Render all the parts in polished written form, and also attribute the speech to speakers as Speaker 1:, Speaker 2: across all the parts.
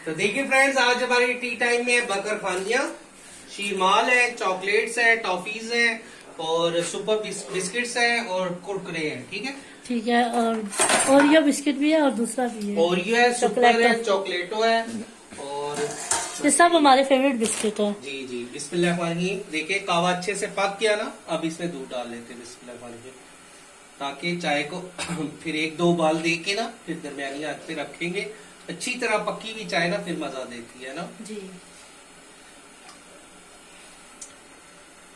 Speaker 1: तो देखिए फ्रेंड्स, आज हमारी टी टाइम में बकर खानियां, शीरमाल है, चॉकलेट्स है, टॉफीज है और सुपर बिस्किट्स है और कुरकुरे हैं। ठीक है,
Speaker 2: ठीक है। और ओरियो बिस्किट भी है और दूसरा भी है,
Speaker 1: ओरियो है, सुपर है, चॉकलेटो है और
Speaker 2: ये सब हमारे फेवरेट बिस्किट है।
Speaker 1: जी जी। बिस्मिल्लाह। देखिए कावा अच्छे से पक गया ना, अब इसमें दूध डाल लेते हैं बिस्मिल्लाह, ताकि चाय को फिर एक दो उबाल दे के ना फिर दरमियानी आंच पे रखेंगे। अच्छी तरह पकी हुई चाय ना फिर मजा देती है ना
Speaker 2: जी।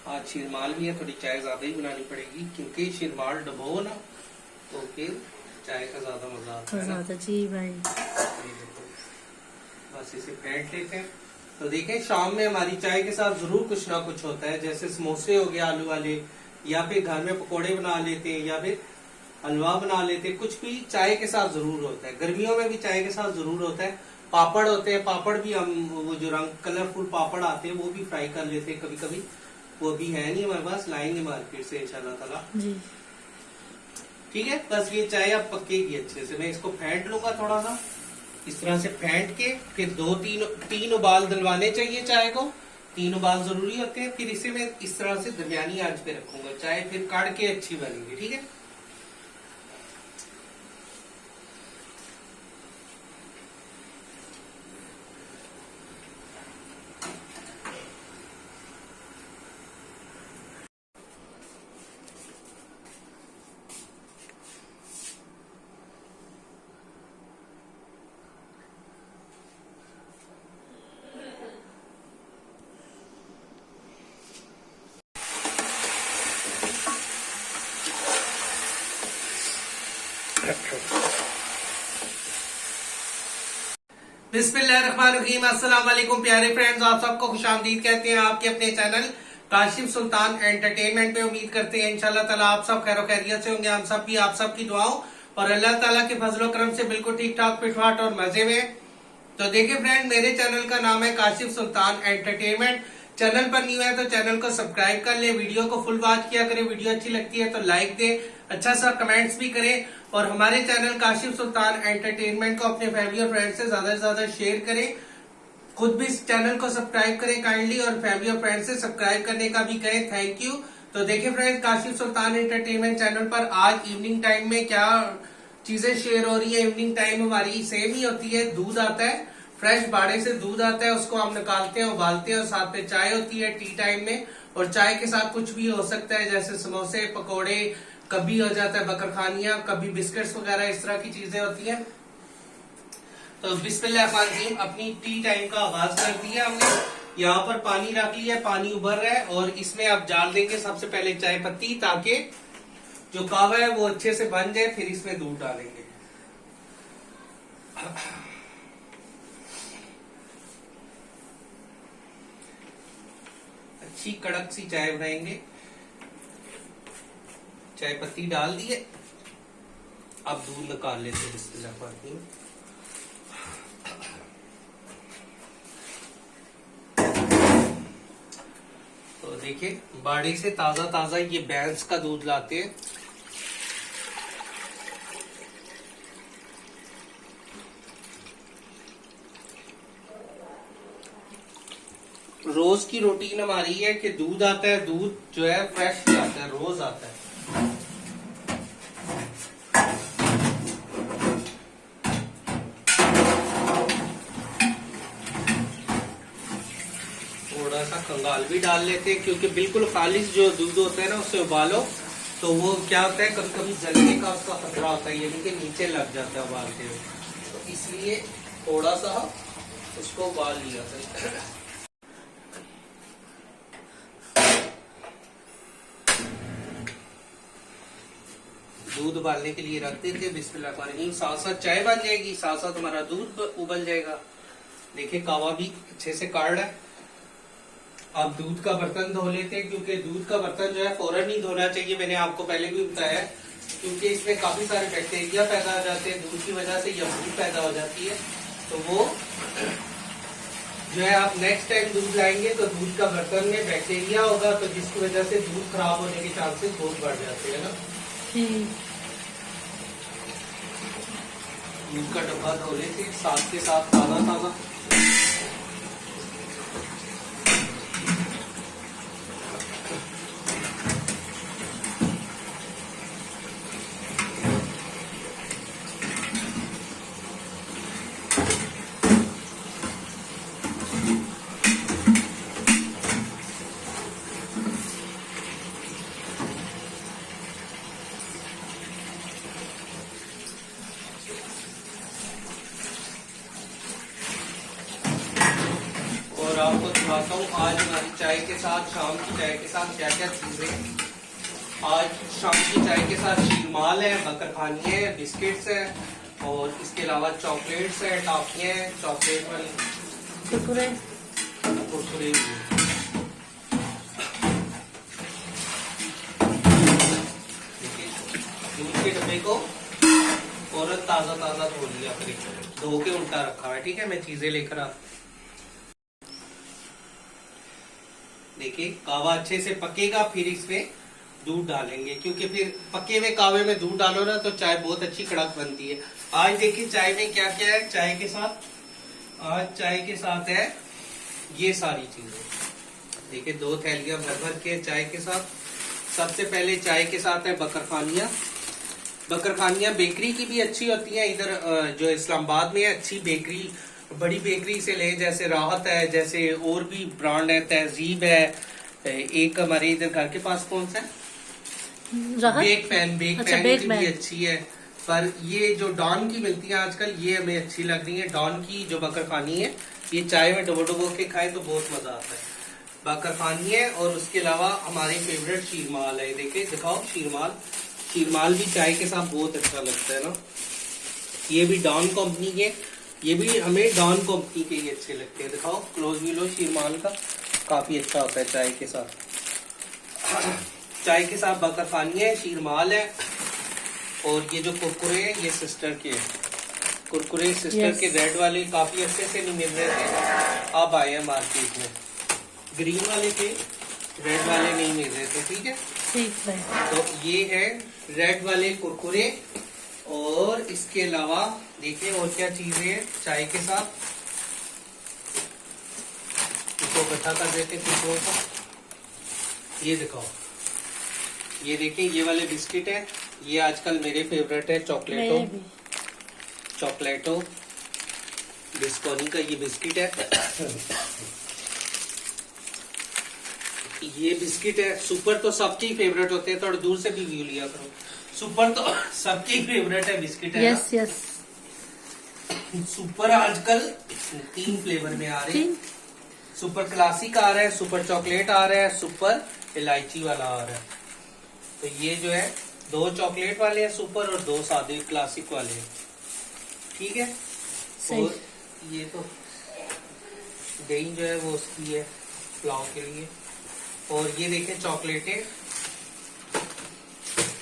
Speaker 1: आज शीरमाल भी है, थोड़ी चाय ज्यादा ही बनानी पड़ेगी क्योंकि शीरमाल डबो ना तो फिर चाय का ज्यादा मजा आता है ना।
Speaker 2: जी भाई,
Speaker 1: बस इसे फेंट लेते हैं। तो देखें, शाम में हमारी चाय के साथ जरूर कुछ ना कुछ होता है, जैसे समोसे हो गए आलू वाले, या फिर घर में पकोड़े बना लेते हैं, या फिर हलवा बना लेते हैं। कुछ भी चाय के साथ जरूर होता है। गर्मियों में भी चाय के साथ जरूर होता है। पापड़ होते हैं, पापड़ भी हम वो जो रंग कलरफुल पापड़ आते हैं वो भी फ्राई कर लेते हैं कभी कभी। वो भी है नहीं हमारे पास, लाएंगे मार्केट से इंशाल्लाह ताला।
Speaker 2: जी
Speaker 1: ठीक है, बस ये चाय अब पकेगी अच्छे से। मैं इसको फेंट लूंगा थोड़ा सा, इस तरह से फेंट के फिर तीन उबाल दिलवाने चाहिए चाय को। 3 उबाल जरूरी होते हैं। फिर इसे मैं इस तरह से दरमियानी आंच पे रखूंगा, चाय फिर काट के अच्छी बनेगी। ठीक है, बिस्मिल्लाहिर्रहमानिर्रहीम। अस्सलाम वालेकुम प्यारे फ्रेंड्स, आप सबको खुशामदीद कहते हैं आपके अपने चैनल काशिफ सुल्तान एंटरटेनमेंट में। उम्मीद करते हैं इंशाल्लाह ताला आप सब खैर खैरियत से होंगे। हम सब भी आप सबकी दुआओं और अल्लाह ताला के फजलो करम से बिल्कुल ठीक ठाक पिटवाट और मजे में। तो देखिए फ्रेंड, मेरे चैनल का नाम है काशिफ सुल्तान एंटरटेनमेंट। चैनल पर न्यू है तो चैनल को सब्सक्राइब कर ले, वीडियो को फुल वॉच किया करें, वीडियो अच्छी लगती है तो लाइक दे, अच्छा सा कमेंट्स भी करें और हमारे चैनल काशिफ सुल्तान एंटरटेनमेंट को अपने फैमिली और फ्रेंड से ज्यादा शेयर करें। खुद भी इस चैनल को सब्सक्राइब करें काइंडली और फैमिली और फ्रेंड से सब्सक्राइब करने का भी कहें, थैंक यू। तो देखिए फ्रेंड्स, काशिफ सुल्तान एंटरटेनमेंट चैनल पर आज इवनिंग टाइम में क्या चीजें शेयर हो रही है। इवनिंग टाइम हमारी सेम ही होती है। दूध आता है, फ्रेश बाड़े से दूध आता है, उसको हम निकालते हैं, उबालते हैं और साथ में चाय होती है टी टाइम में। और चाय के साथ कुछ भी हो सकता है, जैसे समोसे, पकोड़े, कभी हो जाता है बकरखानियां, कभी बिस्किट्स वगैरह, इस तरह की चीजें होती हैं। तो बिस्मिल्लाहिर्रहमानिर्रहीम, अपनी टी टाइम का आगाज कर दिया हमने। यहाँ पर पानी रख लिया, पानी उबर रहा है और इसमें आप डाल देंगे सबसे पहले चाय पत्ती, ताकि जो कावा है वो अच्छे से बन जाए। फिर इसमें दूध डालेंगे। अच्छी कड़क सी चाय बनाएंगे। चाय पत्ती डाल दिए, अब दूध निकाल लेते हैं बिस्मिल्लाह। तो देखिए, बाड़ी से ताजा ताजा ये भैंस का दूध लाते हैं। रोज की रूटीन हमारी है कि दूध आता है, दूध जो है फ्रेश ही आता है, रोज आता है। थोड़ा सा कंगाल भी डाल लेते हैं क्योंकि बिल्कुल खालिश जो दूध होता है ना उसे उबालो तो वो क्या होता है, कभी कभी जलने का उसका खतरा होता है, यानी कि नीचे लग जाता है उबालते हुए। तो इसलिए थोड़ा सा उसको उबाल लिया था। दूध उबालने के लिए रख देते बिस्मिल्लाह। साथ साथ चाय बन जाएगी, साथ साथ हमारा दूध उबल जाएगा। देखिए कावा भी अच्छे से काट रहा है। अब दूध का बर्तन धो लेते हैं क्योंकि दूध का बर्तन जो है फौरन नहीं धोना चाहिए। मैंने आपको पहले भी बताया क्योंकि इसमें काफी सारे बैक्टीरिया पैदा हो जाते हैं, दूध की वजह से यमूनी पैदा हो जाती है। तो वो जो है आप नेक्स्ट टाइम दूध लाएंगे तो दूध का बर्तन में बैक्टीरिया होगा, तो जिसकी वजह से दूध खराब होने के चांसेस बहुत बढ़ जाते हैं ना। दूध का डब्बा धो लेते साथ के साथ ताजा ताजा। और आपको दिखाता हूँ आज हमारी चाय के साथ, शाम की चाय के साथ क्या क्या चीजें। आज शाम की चाय के साथ शीरमाल है, बकरखानी है, बिस्किट्स है और इसके अलावा चॉकलेट्स है, टॉफियां है, चॉकलेट वाली
Speaker 2: कुरकुरे।
Speaker 1: कुरकुरे भी है। देखिए दूध के डब्बे को और ताजा ताजा धो लिया, फिर धो के उल्टा रखा है। ठीक है, मैं चीजें लेकर आ। देखिए कावा अच्छे से पकेगा, फिर इसमें दूध डालेंगे, क्योंकि फिर पके हुए कावे में दूध डालो ना तो चाय बहुत अच्छी कड़क बनती है। आज देखिए चाय में क्या क्या है। चाय के साथ, आज चाय के साथ है ये सारी चीजें। देखिए 2 थैलियां भर भर के चाय के साथ। सबसे पहले चाय के साथ है बकरखानियां। बकरखानियां बेकरी की भी अच्छी होती है, इधर जो इस्लामाबाद में है अच्छी बेकरी, बड़ी बेकरी से ले, जैसे राहत है, जैसे और भी ब्रांड है, तहजीब है, एक हमारे इधर घर के पास कौन सा है, बेक पैन
Speaker 2: अच्छा,
Speaker 1: की भी अच्छी है। पर ये जो डॉन की मिलती है आजकल, ये हमें अच्छी लग रही है। डॉन की जो बकरखानी है, ये चाय में डुबो डुबो के खाए तो बहुत मजा आता है। बकरखानी है और उसके अलावा हमारी फेवरेट शीरमाल है। देखिए दिखाओ शीरमाल। शीरमाल भी चाय के साथ बहुत अच्छा लगता है ना। ये भी डॉन कंपनी के, ये भी हमें डॉन कंपनी के ही अच्छे लगते हैं। दिखाओ क्लोज भी लो, शीरमाल का काफी अच्छा होता है चाय के साथ। चाय के साथ बकरखानी है, शीरमाल है और ये जो कुरकुरे हैं ये सिस्टर के हैं। कुरकुरे सिस्टर के रेड वाले काफी अच्छे से नहीं मिल रहे थे, अब आए हैं मार्केट में। ग्रीन वाले थे, रेड वाले नहीं मिल रहे थे। ठीक है,
Speaker 2: ठीक है।
Speaker 1: तो ये है रेड वाले कुरकुरे। और इसके अलावा देखिए और क्या चीजें हैं चाय के साथ। इसको इकट्ठा कर देते कुरकुरों को। ये दिखाओ, ये देखिए ये वाले बिस्किट है, ये आजकल मेरे फेवरेट है, चॉकलेटो। चॉकलेटो बिस्कोनी का ये बिस्किट है। ये बिस्किट है। सुपर तो सबके फेवरेट होते हैं, थोड़ा दूर से भी व्यू लिया करो। सुपर तो सबके फेवरेट है बिस्किट है।
Speaker 2: Yes yes.
Speaker 1: सुपर आजकल 3 फ्लेवर में आ रहे हैं। सुपर क्लासिक आ रहा है, सुपर चॉकलेट आ रहा है, सुपर इलायची वाला आ रहा है। तो ये जो है 2 चॉकलेट वाले हैं सुपर और 2 सादे क्लासिक वाले हैं। ठीक है, और ये तो दही जो है वो उसकी है पुलाव के लिए। और ये देखें चॉकलेटें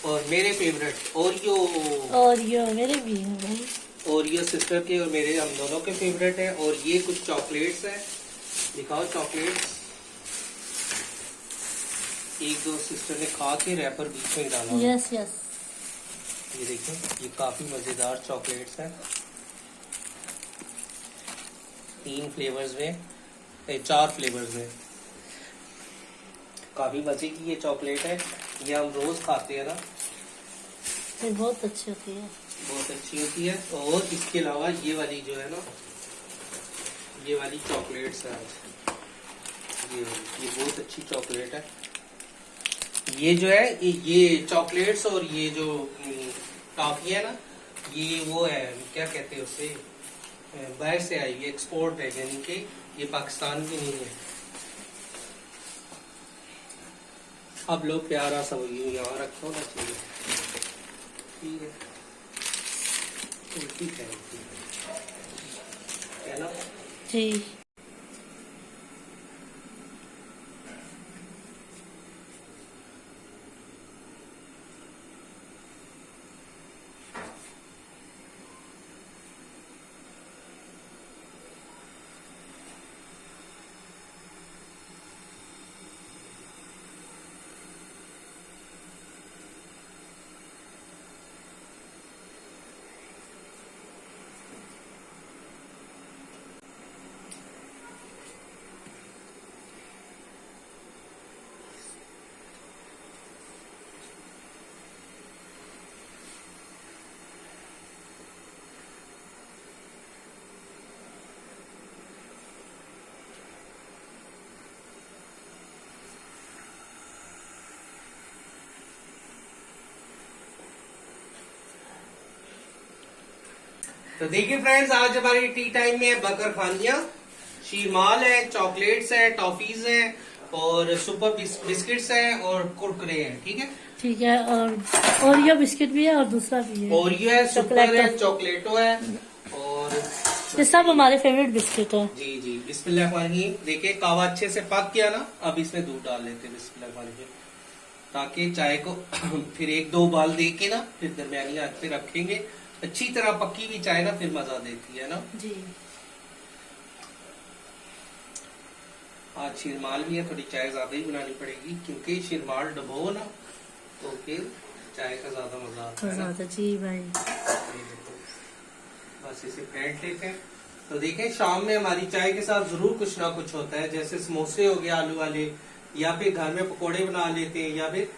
Speaker 1: और मेरे फेवरेट ओरियो।
Speaker 2: ओरियो मेरे भी है भाई।
Speaker 1: ओरियो सिस्टर के और मेरे, हम दोनों के फेवरेट है। और ये कुछ चॉकलेट्स है, दिखाओ चॉकलेट्स। 1-2 सिस्टर ने खा के रैपर बीच में डाला।
Speaker 2: Yes yes.
Speaker 1: ये देखें, ये काफी मजेदार चॉकलेट्स है। 3 फ्लेवर्स में, 4 फ्लेवर्स में। काफी मजे की ये चॉकलेट है, ये हम रोज खाते हैं ना,
Speaker 2: ये बहुत अच्छी होती है,
Speaker 1: बहुत अच्छी होती है। और इसके अलावा ये वाली जो है ना, ये वाली चॉकलेट्स है आज, ये बहुत अच्छी चॉकलेट है। ये जो है ये चॉकलेट्स और ये जो टॉफी है ना, ये वो है क्या कहते हैं उसे, बाहर से आई, ये एक्सपोर्ट है, यानी कि ये पाकिस्तान की नहीं है। अब लोग प्यारा सा यहाँ रखो ना चाहिए। ठीक है, उल्टी है ना
Speaker 2: जी।
Speaker 1: तो देखिए फ्रेंड्स, आज हमारी टी टाइम में है बकरखानियां, शीरमाल है, चॉकलेट्स है, टॉफीज है और सुपर बिस्किट्स हैं और कुरकुरे हैं। ठीक है,
Speaker 2: ठीक है। और ओरियो बिस्किट भी है और दूसरा भी है।
Speaker 1: ओरियो है, सुपर है, चॉकलेटो है और
Speaker 2: ये सब हमारे फेवरेट बिस्किट है।
Speaker 1: जी जी। बिस्मिल्लाहिर्रहमानिर्रहीम। देखिए कावा अच्छे से पक गया ना, अब इसमें दूध डाल लेते हैं बिस्मिल्लाहिर्रहमानिर्रहीम, ताकि चाय को फिर एक दो उबाल दे के ना फिर दरमियानी आंच पे रखेंगे। अच्छी तरह पकी हुई चाय ना फिर मजा देती है ना
Speaker 2: जी।
Speaker 1: आज शीरमाल भी है, थोड़ी चाय ज्यादा ही बनानी पड़ेगी क्योंकि शीरमाल डबो ना तो फिर चाय का ज्यादा मजा आता है ना।
Speaker 2: जी भाई।
Speaker 1: बस इसे फेंट लेते हैं। तो देखें शाम में हमारी चाय के साथ जरूर कुछ ना कुछ होता है, जैसे समोसे हो गए आलू वाले, या फिर घर में पकोड़े बना लेते हैं, या फिर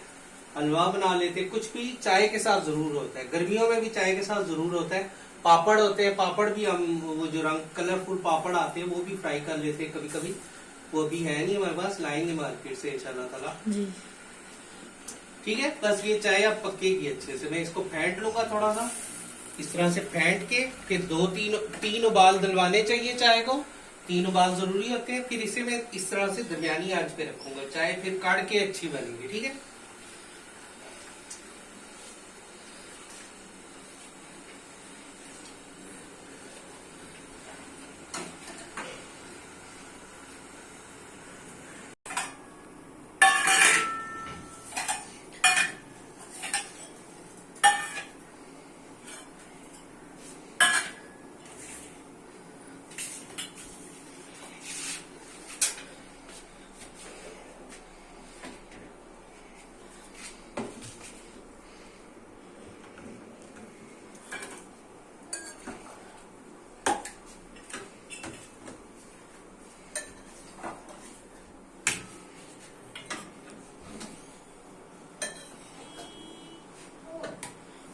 Speaker 1: हलवा बना लेते हैं। कुछ भी चाय के साथ जरूर होता है। गर्मियों में भी चाय के साथ जरूर होता है। पापड़ होते हैं, पापड़ भी हम वो जो रंग कलरफुल पापड़ आते हैं वो भी फ्राई कर लेते हैं कभी कभी। वो भी है नहीं हमारे पास, लाएंगे मार्केट से इंशाल्लाह ताला।
Speaker 2: जी
Speaker 1: ठीक है, बस ये चाय अब पकेगी अच्छे से। मैं इसको फेंट लूंगा थोड़ा सा, इस तरह से फेंट के फिर तीन उबाल दिलवाने चाहिए चाय को। 3 उबाल जरूरी होते हैं। फिर इसे मैं इस तरह से दरमियानी आंच पे रखूंगा, चाय फिर काढ़ के अच्छी बनेगी। ठीक है,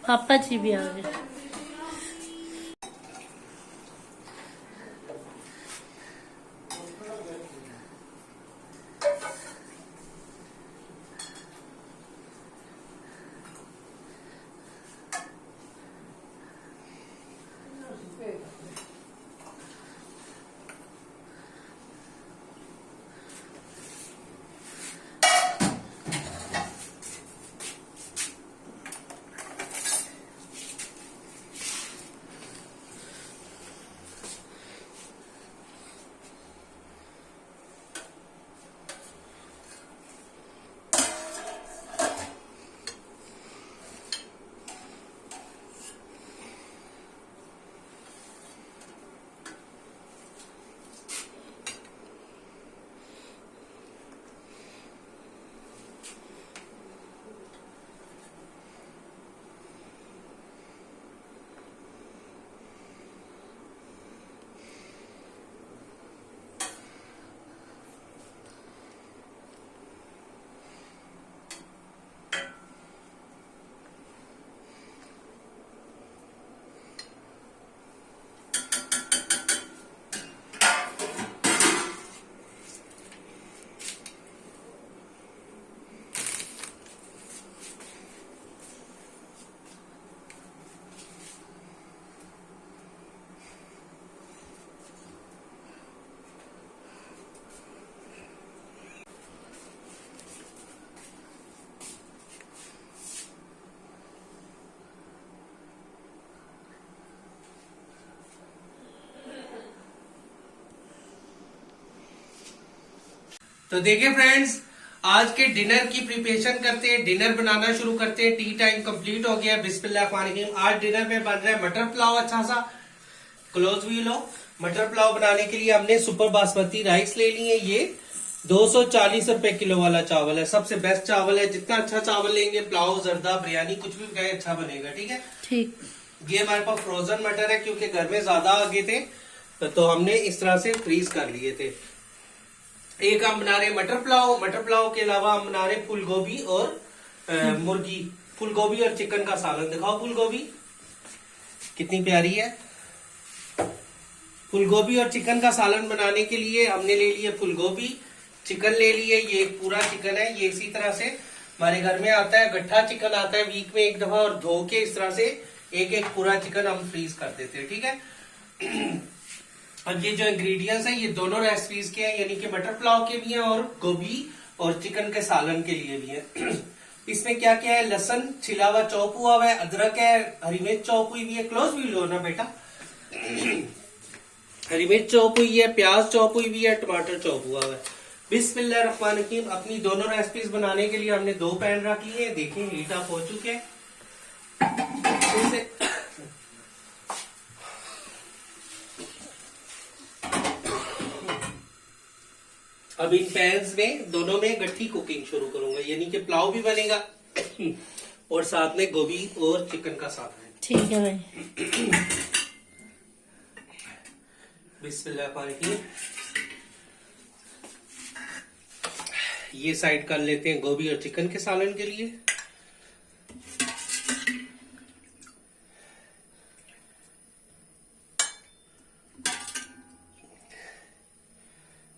Speaker 2: पापा जी भी आ गए।
Speaker 1: तो देखिए फ्रेंड्स, आज के डिनर की प्रिपरेशन करते हैं, डिनर बनाना शुरू करते हैं। टी टाइम कंप्लीट हो गया। बिस्मिल्लाहिर्रहमानिर्रहीम। आज डिनर में बन रहा है मटर पुलाव। अच्छा सा क्लोज व्यू लो। मटर पुलाव बनाने के लिए हमने सुपर बासमती राइस ले लिए। ये 240 रुपए किलो वाला चावल है, सबसे बेस्ट चावल है। जितना अच्छा चावल लेंगे, पुलाव, जर्दा, बिरयानी कुछ भी बनाए अच्छा बनेगा। ठीक है,
Speaker 2: ठीक।
Speaker 1: ये हमारे पास फ्रोजन मटर है क्योंकि घर में ज्यादा आ गए थे तो हमने इस तरह से फ्रीज कर लिए थे। एक हम बना रहे मटर पुलाव। मटर पुलाव के अलावा हम बना रहे फूल गोभी और मुर्गी, फूल गोभी और चिकन का सालन। दिखाओ फूल गोभी कितनी प्यारी है। फूल गोभी और चिकन का सालन बनाने के लिए हमने ले लिए फूल गोभी, चिकन ले लिए। ये एक पूरा चिकन है। ये इसी तरह से हमारे घर में आता है, गट्ठा चिकन आता है वीक में एक दफा, और धो के इस तरह से एक एक पूरा चिकन हम फ्रीज कर देते हैं। ठीक है, अब ये जो इंग्रेडिएंट्स हैं ये दोनों रेसिपीज के हैं, यानी कि मटर पुलाव के भी हैं और गोभी और चिकन के सालन के लिए भी है। इसमें क्या क्या है, लहसुन छिला हुआ चॉप हुआ है, अदरक है, हरी मिर्च चॉप हुई हुई है, क्लोज भी लो ना बेटा, हरी मिर्च चॉप हुई है, प्याज चॉप हुई हुई है, टमाटर चॉप हुआ है। बिस्मिल्लाहिर्रहमानिर्रहीम। अपनी दोनों रेसिपीज बनाने के लिए हमने 2 पैन रख लिए, देखें हीट अप हो चुके हैं। अब इन पैन्स में दोनों में गट्ठी कुकिंग शुरू करूंगा, यानी कि पुलाव भी बनेगा और साथ में गोभी और चिकन का साथ है।
Speaker 2: ठीक है भाई।
Speaker 1: बिस्मिल्लाह। ये साइड कर लेते हैं गोभी और चिकन के सालन के लिए।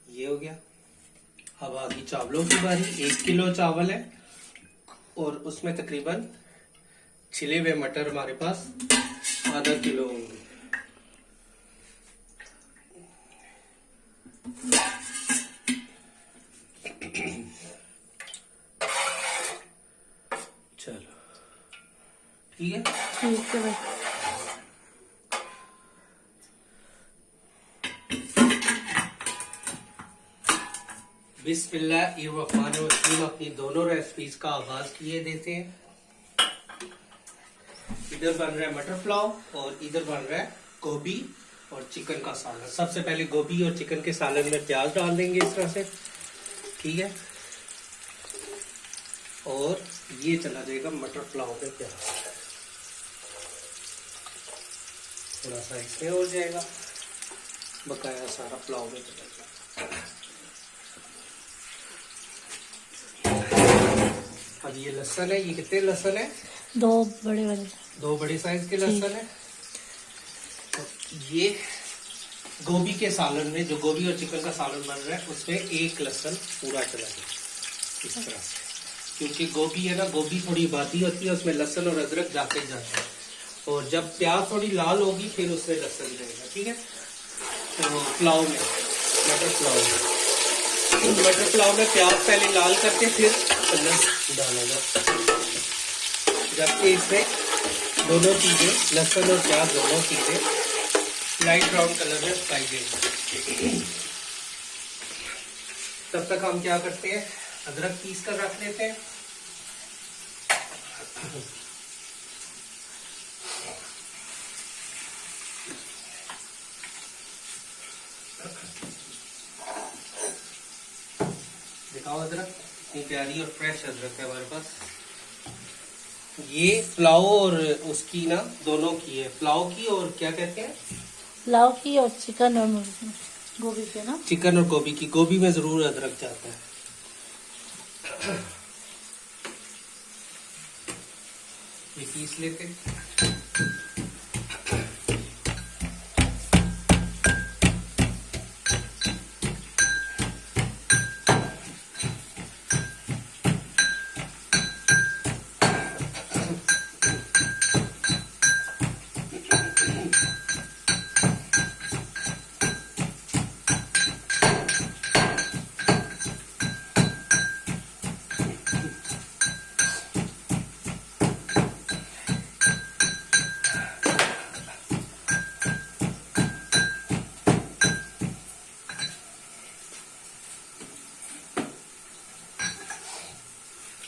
Speaker 1: ये हो गया। अब आ गई चावलों की बारी। 1 किलो चावल है और उसमें तकरीबन छिले हुए मटर हमारे पास आधा किलो होंगे। चलो ठीक है।
Speaker 2: ठीक है भाई।
Speaker 1: बिस्मिल्लाहिर्रहमानिर्रहीम। अपनी दोनों रेसिपीज का आगाज किए देते हैं। इधर बन रहा है मटर पुलाव और इधर बन रहा है गोभी और चिकन का सालन। सबसे पहले गोभी और चिकन के सालन में प्याज डाल देंगे इस तरह से, ठीक है। और ये चला जाएगा मटर पुलाव पे प्याज, थोड़ा सा इसमें हो जाएगा, बकाया सारा पुलाव में चला जाएगा। अब ये लहसुन है, ये कितने लहसुन है?
Speaker 2: 2 बड़े वाले।
Speaker 1: 2 बड़े साइज के लहसुन है। तो ये गोभी के सालन में, जो गोभी और चिकन का सालन बन रहा है उसमें 1 लहसुन पूरा चला जाए इस तरह से, क्योंकि गोभी है ना, गोभी थोड़ी बाती होती है, उसमें लहसुन और अदरक जाते जाते हैं और जब प्याज थोड़ी लाल होगी फिर उसमें लहसुन जाएगा, ठीक है। तो पुलाव में, मटर पुलाव में प्याज पहले लाल करके फिर लहसुन डालेगा, जबकि इसमें दोनों चीजें, लहसुन और प्याज दोनों चीजें लाइट ब्राउन कलर में फ्राई देंगे। तब तक हम क्या करते हैं, अदरक पीस कर रख लेते हैं। दिखाओ अदरक, इतनी प्यारी और फ्रेश अदरक है हमारे पास। ये पुलाव और उसकी ना दोनों की है, पुलाव की और क्या कहते हैं,
Speaker 2: पुलाव की और चिकन और गोभी के ना,
Speaker 1: चिकन और गोभी की। गोभी में जरूर अदरक जाता है। ये पीस लेते हैं।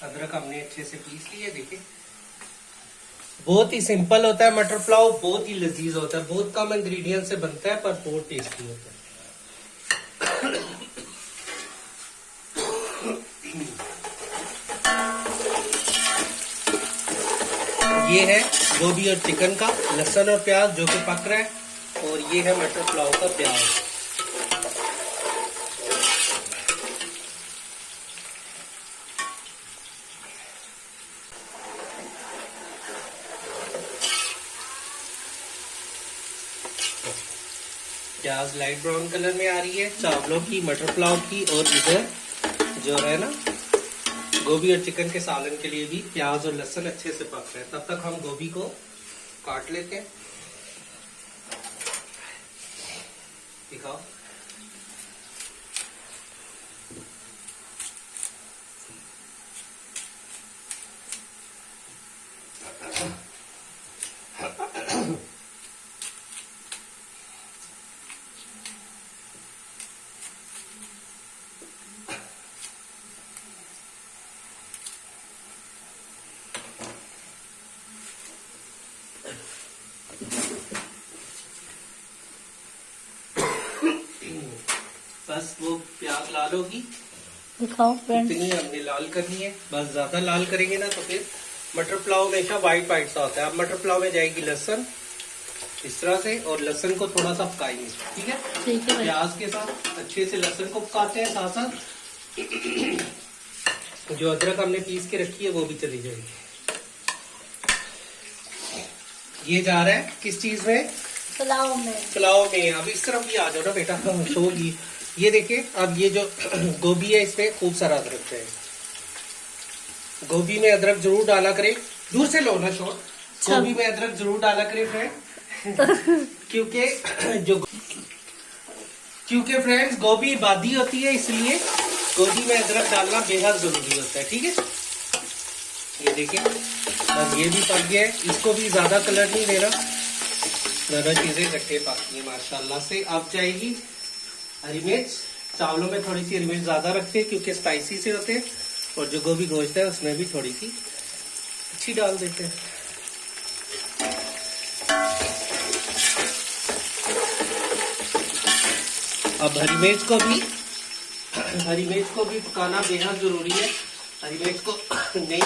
Speaker 1: अदरक हमने अच्छे से पीस लिया। देखिए बहुत ही सिंपल होता है मटर पुलाव, बहुत ही लजीज होता है, बहुत कम इंग्रेडिएंट से बनता है पर बहुत टेस्टी होता है। ये है गोभी और चिकन का लहसुन और प्याज जो कि पक रहा है, और ये है मटर पुलाव का प्याज। प्याज लाइट ब्राउन कलर में आ रही है चावलों की, मटर पुलाव की, और इधर जो है ना गोभी और चिकन के सालन के लिए भी प्याज और लहसुन अच्छे से पक रहे हैं। तब तक हम गोभी को काट लेते हैं। दिखाओ। बस वो प्याज लाल होगी,
Speaker 2: दिखाओ फ्रेंड्स।
Speaker 1: इतनी हमने लाल करनी है। बस ज्यादा लाल करेंगे ना तो फिर मटर पुलाव हमेशा वाइट वाइट सा होता है। अब मटर पुलाव में जाएगी लहसुन इस तरह से, और लहसुन को थोड़ा सा पकाएंगे, ठीक है।
Speaker 2: ठीक है भाई।
Speaker 1: प्याज के साथ अच्छे से लहसुन को पकाते हैं, साथ साथ जो अदरक हमने पीस के रखी है वो भी चली जाएगी। ये जा रहा है किस चीज में?
Speaker 2: पुलाव में।
Speaker 1: पुलाव में। अब इस तरफ भी आ जाओ ना बेटा, शो भी। ये देखिए, अब ये जो गोभी है इसमें खूब सारा अदरक है। गोभी में अदरक जरूर डाला करें। दूर से लो ना शो। गोभी में अदरक जरूर डाला करें फ्रेंड, क्योंकि फ्रेंड्स गोभी बादी होती है, इसलिए गोभी में अदरक डालना बेहद जरूरी होता है, ठीक है। ये देखिए, अब ये भी पक गया है, इसको भी ज्यादा कलर नहीं देना, दोनों चीजें इकट्ठे पकती है माशाल्लाह से। अब जाएगी हरी मिर्च। चावलों में थोड़ी सी हरी मिर्च ज्यादा रखते हैं क्योंकि स्पाइसी से होते हैं, और जो गोभी गोश्त है उसमें भी थोड़ी सी अच्छी डाल देते हैं। अब हरी मिर्च को भी पकाना बेहद जरूरी है। हरी मिर्च को नहीं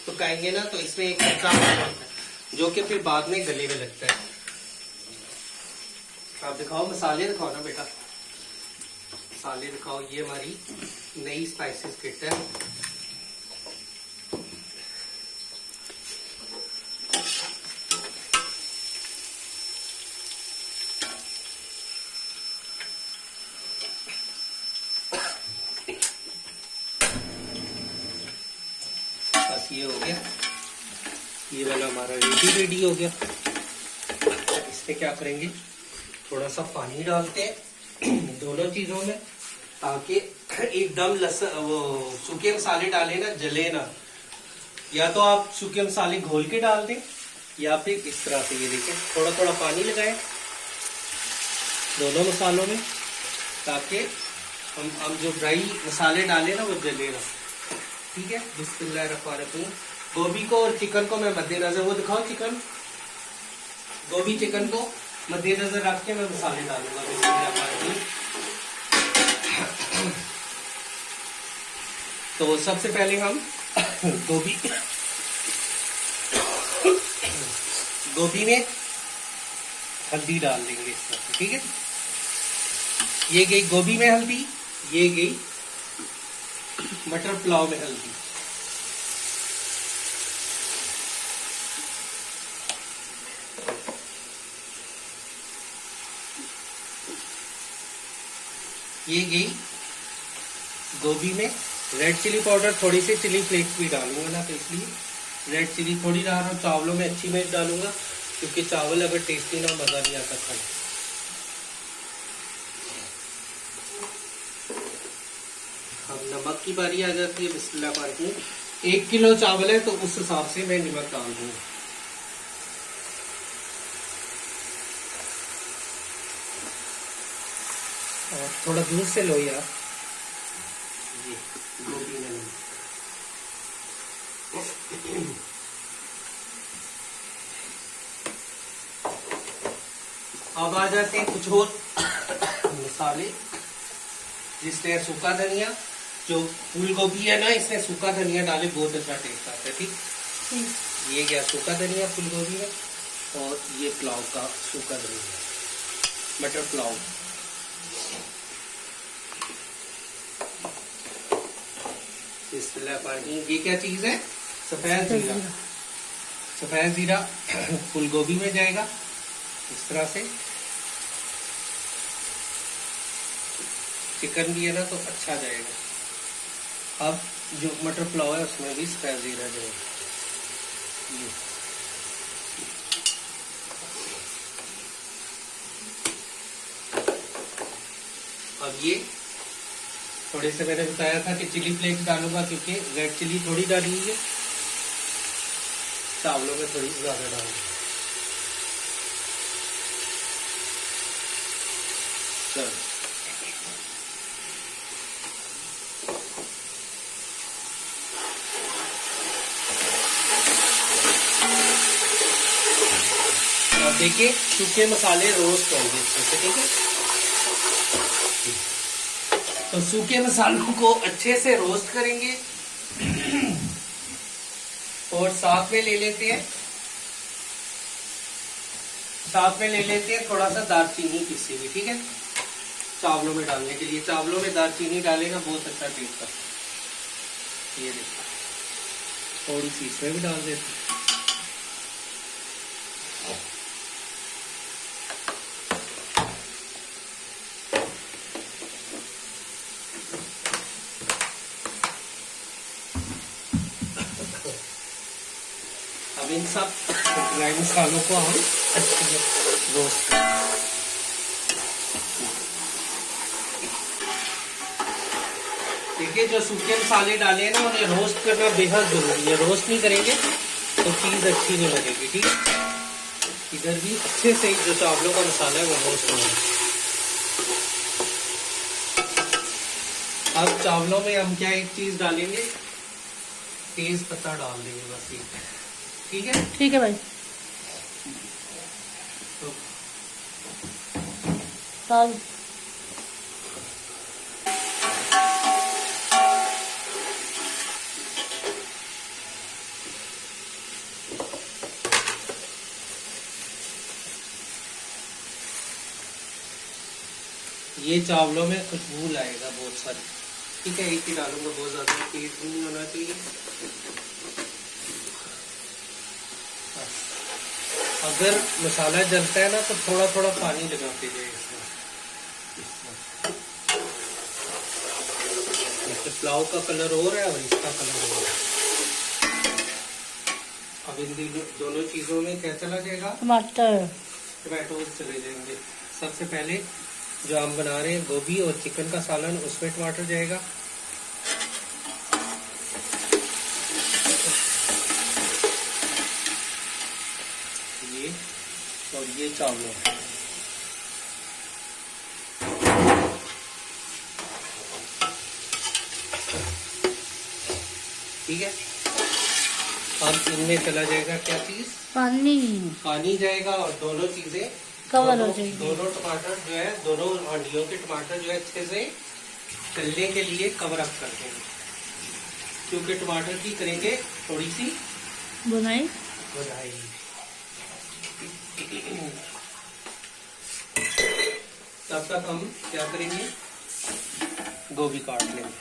Speaker 1: पकाएंगे ना तो इसमें एक कच्चा होता है जो कि फिर बाद में गले में लगता है। आप दिखाओ, मसाले दिखाओ ना बेटा, मसाले दिखाओ। ये हमारी नई स्पाइसेस किट है। बस ये हो गया, ये वाला हमारा रेडी हो गया। इसमें क्या करेंगे, थोड़ा सा पानी डालते हैं दोनों चीजों में, ताकि एकदम वो सूखे मसाले डाले ना जले ना। या तो आप सूखे मसाले घोल के डाल दें, या फिर इस तरह से। ये देखें, थोड़ा थोड़ा पानी लगाएं दोनों मसालों में, ताकि हम जो ड्राई मसाले डाले ना वो जले ना, ठीक है। बिस्मिल्लाहिर्रहमानिर्रहीम। गोभी को और चिकन को मैं मद्देनजर, वो दिखाओ चिकन, गोभी चिकन को मद्देनजर रख के मैं मसाले डालूंगा। बिस्मिल्लाहिर्रहमानिर्रहीम। तो सबसे पहले हम गोभी में हल्दी डाल देंगे इस तरह से, ठीक है। ये गई गोभी में हल्दी, ये गई मटर पुलाव में हल्दी। ये गई गोभी में रेड चिली पाउडर, थोड़ी सी चिली फ्लेक्स भी डालूंगा ना, तो इसलिए रेड चिली थोड़ी डाल रहा हूँ। चावलों में अच्छी मिर्च डालूंगा क्योंकि चावल अगर टेस्टी ना मजा नहीं आता खाने। अब नमक की बारी आ जाती है। बिस्मिल्लाह। 1 किलो चावल है तो उस हिसाब से मैं नमक डाल दूंगा। और थोड़ा दूर से लो यार, ये गोभी में नमक। अब आ जाते हैं कुछ और मसाले, जिसमें सूखा धनिया, जो फूल गोभी है ना इसमें सूखा धनिया डाले बहुत अच्छा टेस्ट आता है, ठीक। ये गया सूखा धनिया फूल गोभी में, और ये पुलाव का सूखा धनिया, मटर पुलाव। ये क्या चीज है? सफेद जीरा। सफेद जीरा फूल गोभी में जाएगा इस तरह से। चिकन भी है ना तो अच्छा जाएगा। अब जो मटर पुलाव है उसमें भी सफेद जीरा जाएगा। अब ये थोड़े से मैंने बताया था कि चिली फ्लेक्स डालूंगा, क्योंकि रेड चिली थोड़ी डाली है, चावलों में थोड़ी ज्यादा डालूंगा। चलो अब देखिए सूखे मसाले रोस्ट होंगे इसमें से, ठीक है। तो सूखे मसालों को अच्छे से रोस्ट करेंगे और साथ में ले लेते हैं थोड़ा सा दालचीनी पिसी हुई, ठीक है, चावलों में डालने के लिए। चावलों में दालचीनी डालेगा बहुत अच्छा टेस्ट आता है। ये देखो थोड़ी सी इसमें भी डाल देते हैं। अब इन सब ड्राई मसालों को हम अच्छे से रोस्ट करेंगे। देखिए जो सूखे मसाले डाले हैं ना, उन्हें रोस्ट करना बेहद जरूरी है। रोस्ट नहीं करेंगे तो चीज अच्छी नहीं लगेगी, ठीक है। इधर भी अच्छे से जो चावलों का मसाला है वो रोस्ट होगा। अब चावलों में हम क्या एक चीज डालेंगे, तेज पत्ता डाल देंगे बस, ठीक है।
Speaker 2: ठीक है भाई।
Speaker 1: तो
Speaker 2: डाल।
Speaker 1: ये चावलों में खुशबू लाएगा बहुत सारी, ठीक है। एक ही डालूंगा, बहुत ज्यादा तेज नहीं होना चाहिए। अगर मसाला जलता है ना तो थोड़ा थोड़ा पानी लगाते जाए इसमें। इससे पुलाव का कलर हो रहा है और इसका कलर हो रहा है। अब इन दोनों चीजों में क्या चला जाएगा,
Speaker 2: टमाटर,
Speaker 1: टमाटो चले जाएंगे। सबसे पहले जो हम बना रहे हैं गोभी और चिकन का सालन, उसमें टमाटर जाएगा। ये और ये चावलों, ठीक है। अब इनमें चला जाएगा क्या चीज, पानी जाएगा और दोनों चीजें
Speaker 2: कवर हो जाएगी।
Speaker 1: दोनों टमाटर जो है, दोनों हांडियों के टमाटर जो है अच्छे से तलने के लिए कवर अप कर देंगे, क्योंकि टमाटर की करेंगे थोड़ी सी
Speaker 2: बुनाई।
Speaker 1: तब तक हम क्या करेंगे, गोभी काट लेंगे,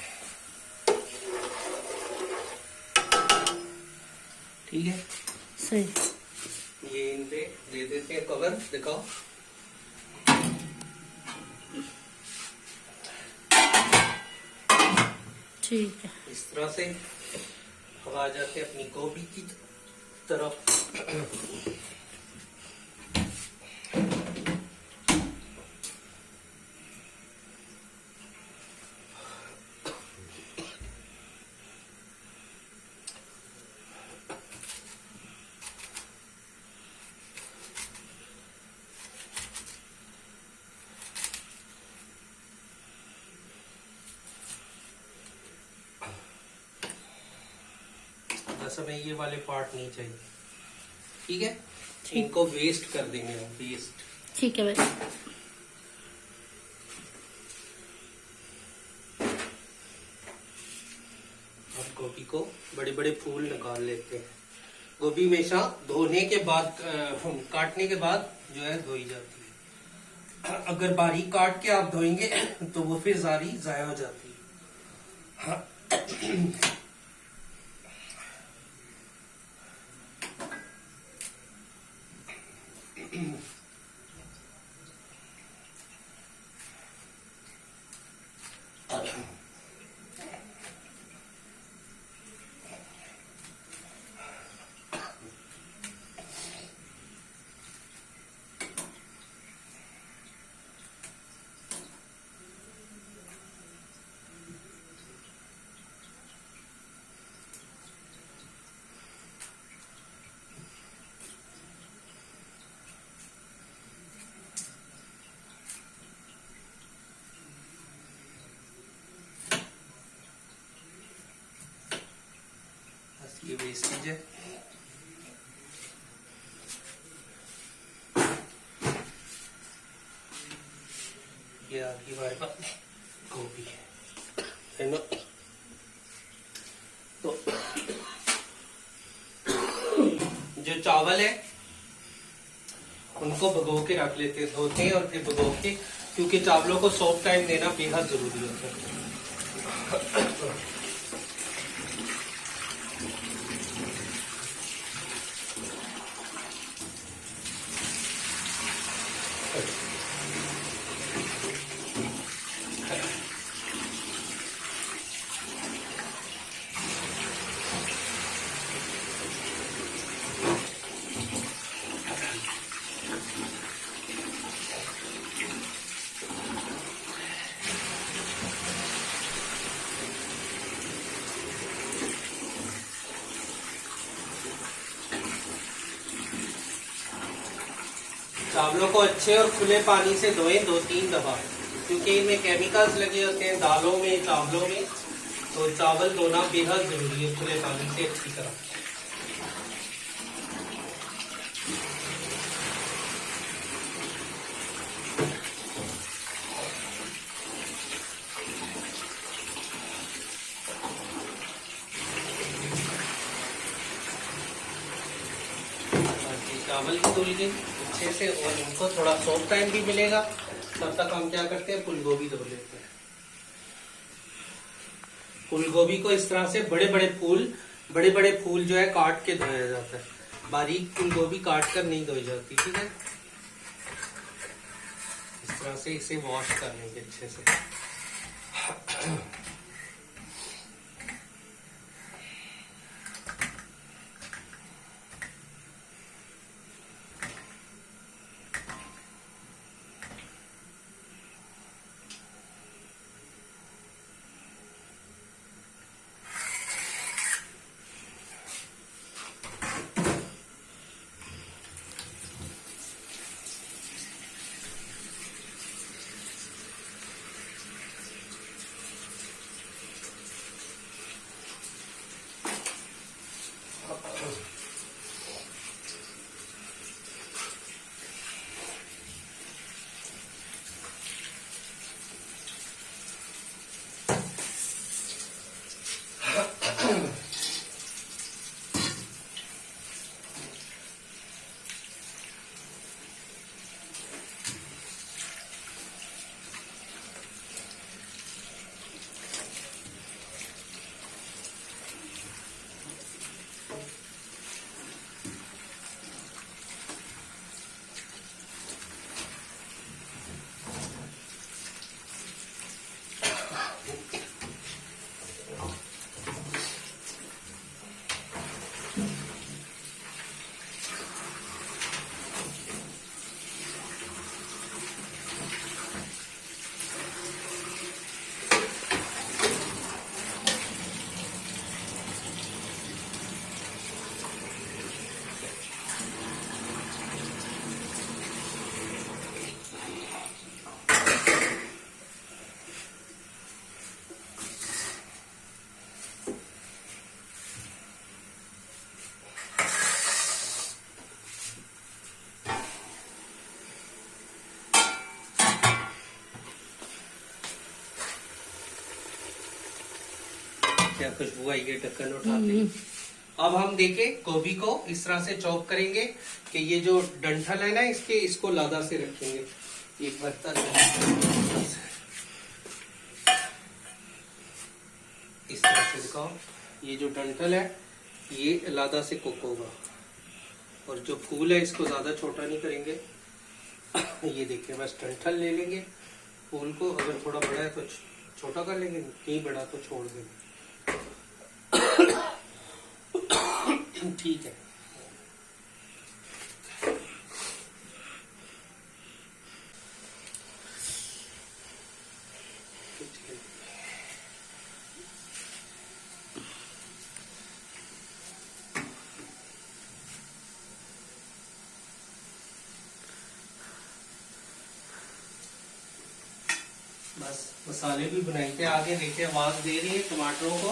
Speaker 1: ठीक है।
Speaker 2: सही।
Speaker 1: ये इन पे दे देते हैं कवर, दिखाओ।
Speaker 2: ठीक है।
Speaker 1: इस तरह से हम आ जाते हैं अपनी गोभी की तरफ। बस हमें ये वाले पार्ट नहीं चाहिए, ठीक है। इनको वेस्ट कर देंगे हम, वेस्ट।
Speaker 2: ठीक है भाई।
Speaker 1: अब गोभी को बड़े बड़े फूल निकाल लेते हैं। गोभी हमेशा धोने के बाद, काटने के बाद जो है धोई जाती है। अगर बारीक काट के आप धोएंगे तो वो फिर सारी जाया हो जाती है। ये वेस्टेज है। ये आपकी हमारे पास गोभी है ना। तो जो चावल है उनको भिगो के रख लेते हैं, धोते हैं और फिर भिगो के, क्योंकि चावलों को सॉफ्ट टाइम देना बेहद जरूरी होता है। चावलों को अच्छे और खुले पानी से धोएं 2-3 दफा, क्योंकि इनमें केमिकल्स लगे होते हैं दालों में, चावलों में। तो चावल धोना बेहद जरूरी है खुले पानी से अच्छी तरह। चावल भी धुल गए अच्छे से और इनको थोड़ा सॉफ्ट टाइम भी मिलेगा। तब तक हम क्या करते हैं, फूल गोभी धो लेते हैं। फूल गोभी को इस तरह से बड़े बड़े फूल जो है काट के धोया जाता है। बारीक फूल गोभी काट कर नहीं धोई जाती, ठीक है। इस तरह से इसे वॉश कर लेंगे अच्छे से। क्या खुशबू आई है, ढक्कन उठाते हैं। अब हम देखें गोभी को इस तरह से चॉप करेंगे कि ये जो डंठल है ना इसके, इसको लादा से रखेंगे। एक बर्तन इस तरह से दिखाओ, ये जो डंठल है ये लादा से कुक होगा, और जो फूल है इसको ज्यादा छोटा नहीं करेंगे। ये देखिए बस डंठल ले लेंगे, फूल को अगर थोड़ा बड़ा है तो छोटा कर लेंगे, नहीं बड़ा तो छोड़ देंगे। ठीक है। बस मसाले भी बुनाई के आगे देखिए आवाज दे रही है। टमाटरों को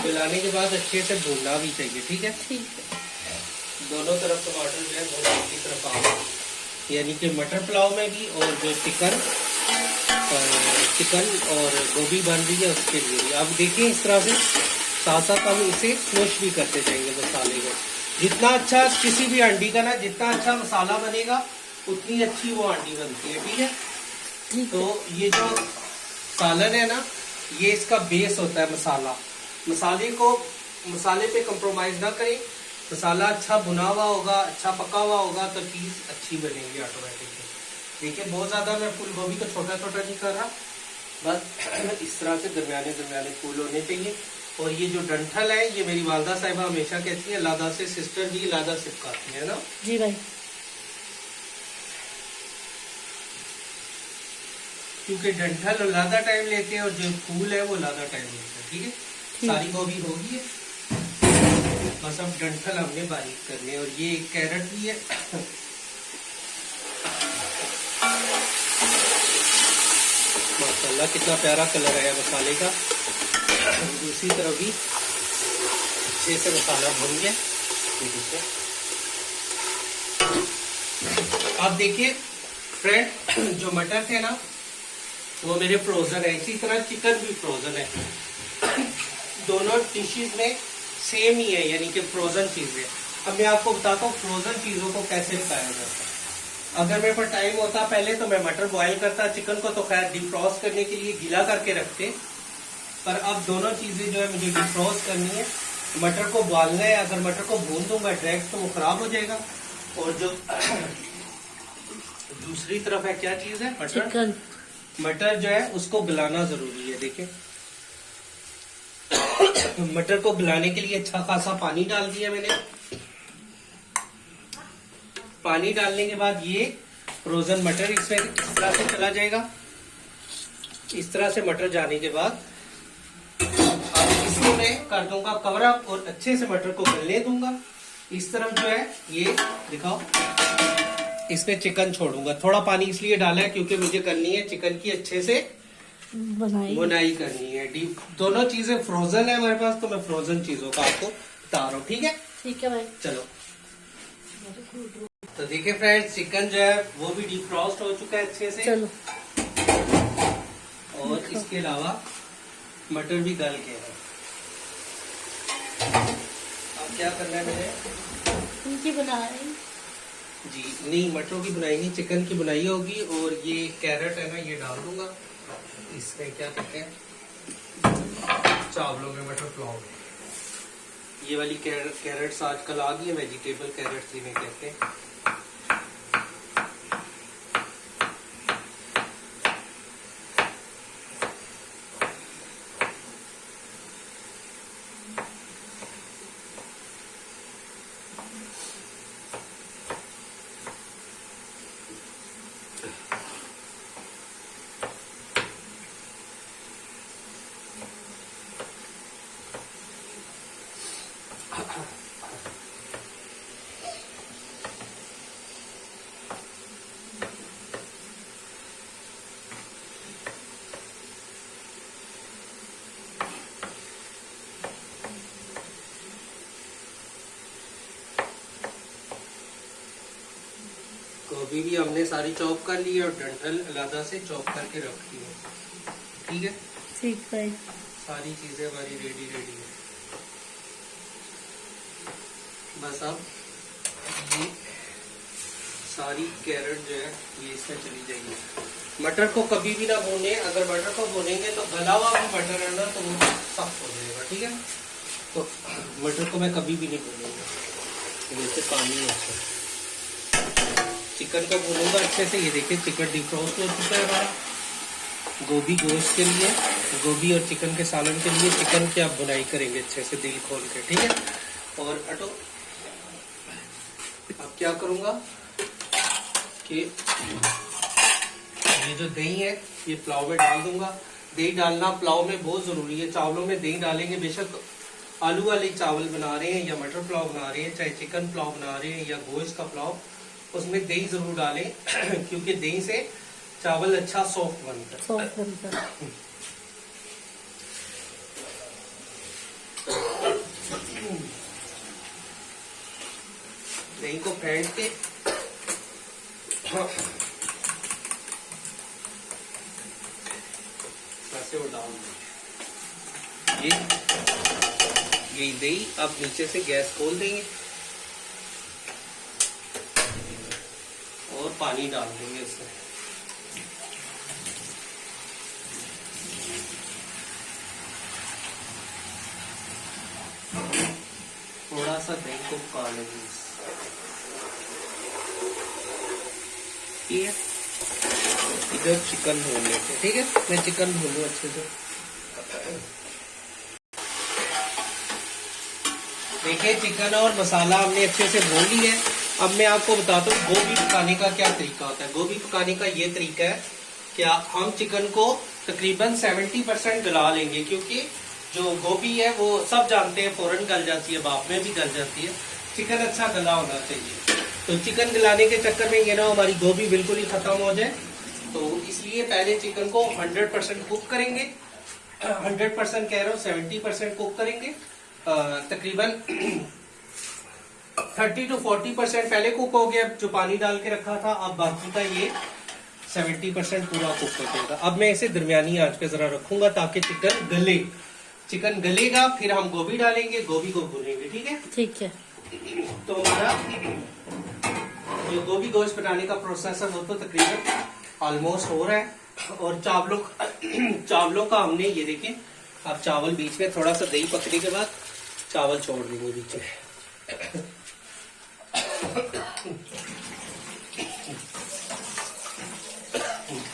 Speaker 1: मिलाने के बाद अच्छे से भूनना भी चाहिए, ठीक है।
Speaker 2: ठीक है।
Speaker 1: दोनों तरफ टमाटर जो है बहुत अच्छी तरफ आए, यानी कि मटर पुलाव में भी और जो चिकन और गोभी बन रही है उसके लिए भी। अब देखिए इस तरह से साथ साथ हम इसे स्मैश भी करते जाएंगे मसाले को। जितना अच्छा किसी भी अंडी का ना, जितना अच्छा मसाला बनेगा उतनी अच्छी वो अंडी बनती है, ठीक है। तो ये जो सालन है ना, ये इसका बेस होता है मसाला। मसाले पे कंप्रोमाइज ना करें। मसाला अच्छा भुना हुआ होगा, अच्छा पका हुआ होगा तो चीज अच्छी बनेगी ऑटोमेटिकली। देखिए बहुत ज्यादा मैं फूल गोभी को छोटा छोटा नहीं कर रहा, बस इस तरह से दरमियाने दरमियाने फूल होने चाहिए। और ये जो डंठल है, ये मेरी वालदा साहिबा हमेशा कहती है लादा से सिस्टर जी लादा सिपकाती है ना
Speaker 2: जी भाई।
Speaker 1: क्योंकि डंठल लादा टाइम लेते हैं और जो फूल है वो लादा टाइम लेते हैं, ठीक है। सारी गोभी होगी है, बस अब डंठल हमने बारीक करने। और ये एक कैरेट भी है, माशाल्लाह कितना प्यारा कलर है मसाले का। दूसरी तरफ भी अच्छे से मसाला भून गया। अब देखिए फ्रेंड, जो मटर थे ना वो मेरे फ्रोजन है, इसी तरह चिकन भी फ्रोजन है। दोनों डिशेज में सेम ही है, यानी कि फ्रोजन चीजें। अब मैं आपको बताता हूँ फ्रोजन चीजों को कैसे पकाया जाता है। अगर मेरे पास टाइम होता पहले तो मैं मटर बॉईल करता, चिकन को तो खैर डिफ्रॉस्ट करने के लिए गीला करके रखते, पर अब दोनों चीजें जो है मुझे डिफ्रॉस्ट करनी है। मटर को उबालना है, अगर मटर को भून दूंगा डायरेक्ट तो वो खराब हो जाएगा। और जो दूसरी तरफ है क्या चीज है, मटर। मटर जो है उसको गलाना जरूरी है। देखिए मटर को गलाने के लिए अच्छा खासा पानी डाल दिया मैंने। पानी डालने के बाद ये फ्रोजन मटर इसमें इस तरह से चला जाएगा। इस तरह से मटर जाने के बाद अब इसको मैं कर दूंगा कवर अप और अच्छे से मटर को गलने दूंगा। इस तरफ जो है ये दिखाओ, इसमें चिकन छोड़ूंगा। थोड़ा पानी इसलिए डाला है क्योंकि मुझे करनी है चिकन की अच्छे से बुनाई करनी है। डीप दोनों चीजें फ्रोजन है हमारे पास, तो मैं फ्रोजन चीजों का आपको बता रहा हूँ, ठीक है।
Speaker 2: ठीक है भाई।
Speaker 1: चलो तो देखिए फ्रेंड्स, चिकन जो है वो भी डिफ्रॉस्ट हो चुका है अच्छे से।
Speaker 2: चलो।
Speaker 1: और इसके अलावा मटर भी गल गया है। अब क्या करना है मैंने,
Speaker 2: इनकी बनाई
Speaker 1: जी नहीं, मटरों की बुनाई नहीं, चिकन की बुनाई होगी। और ये कैरेट है ना, ये डाल दूंगा इसमें, क्या कहते हैं चावलों में, मटर पुलाव में। ये वाली कैरेट्स आजकल आ गई है, वेजिटेबल कैरेट्स जिन्हें कहते हैं। गोभी भी हमने सारी चॉप कर ली है और डंठल अलग से चॉप करके रख दी है, ठीक है।
Speaker 2: ठीक है।
Speaker 1: सारी चीजें हमारी रेडी है। बस अब ये सारी कैरेट जो है ये इसमें चली जाएगी। मटर को कभी भी ना भूने, अगर मटर को भूनेंगे तो गला हुआ भी मटर है ना तो वो सख्त हो जाएगा, ठीक है। तो मटर को मैं कभी भी नहीं भूनूंगा, जैसे पानी है। अच्छा चिकन को भूनूंगा अच्छे से। ये देखिए चिकन डिफ्रोस्ट हो चुका है हमारा। गोभी गोश्त के लिए, गोभी और चिकन के सालन के लिए चिकन की आप बुनाई करेंगे अच्छे से दिल खोल के, ठीक है। और अटो अब क्या करूंगा कि ये जो दही है ये पुलाव में डाल दूंगा। दही डालना पुलाव में बहुत जरूरी है। चावलों में दही डालेंगे, बेशक आलू वाले चावल बना रहे हैं या मटर पुलाव बना रहे हैं, चाहे चिकन पुलाव बना रहे हैं या गोश्त का पुलाव, उसमें दही जरूर डालें क्योंकि दही से चावल अच्छा सॉफ्ट बनता है।
Speaker 2: सॉफ्ट बनता है।
Speaker 1: दही को फेंट के ऐसे वो डाल देंगे। ये दही अब नीचे से गैस खोल देंगे और पानी डाल देंगे इसमें। थोड़ा सा दही को पका लेंगे। ठीक है, इधर चिकन भून लेते हैं। ठीक है, मैं चिकन भूनूं अच्छे से। देखिए चिकन और मसाला हमने अच्छे से भून लिया है। अब मैं आपको बताता हूँ गोभी पकाने का क्या तरीका होता है। गोभी पकाने का ये तरीका है कि हम चिकन को तकरीबन 70% गला लेंगे, क्योंकि जो गोभी है वो सब जानते हैं फौरन गल जाती है, भाप में भी गल जाती है। चिकन अच्छा गला होना चाहिए। तो चिकन गलाने के चक्कर में ये ना हमारी गोभी बिल्कुल ही खत्म हो जाए, तो इसलिए पहले चिकन को 100% कुक करेंगे। 100% कह रहा हूँ, 70% कुक करेंगे। तकरीबन 30 to 40% पहले कुक हो गया जो पानी डाल के रखा था। अब बाकी का ये 70% पूरा कुक हो जाएगा। अब मैं इसे दरमियानी आंच पे जरा रखूंगा ताकि चिकन गले। चिकन गलेगा फिर हम गोभी डालेंगे, गोभी को भूनेंगे। ठीक है,
Speaker 2: ठीक है।
Speaker 1: तो हमारा जो गोभी गोश्त बनाने का प्रोसेस है वो तो तकरीबन ऑलमोस्ट हो रहा है। और चावलों का हमने ये देखिए, अब चावल बीच में थोड़ा सा दही पकने के बाद चावल छोड़ देंगे बीच में।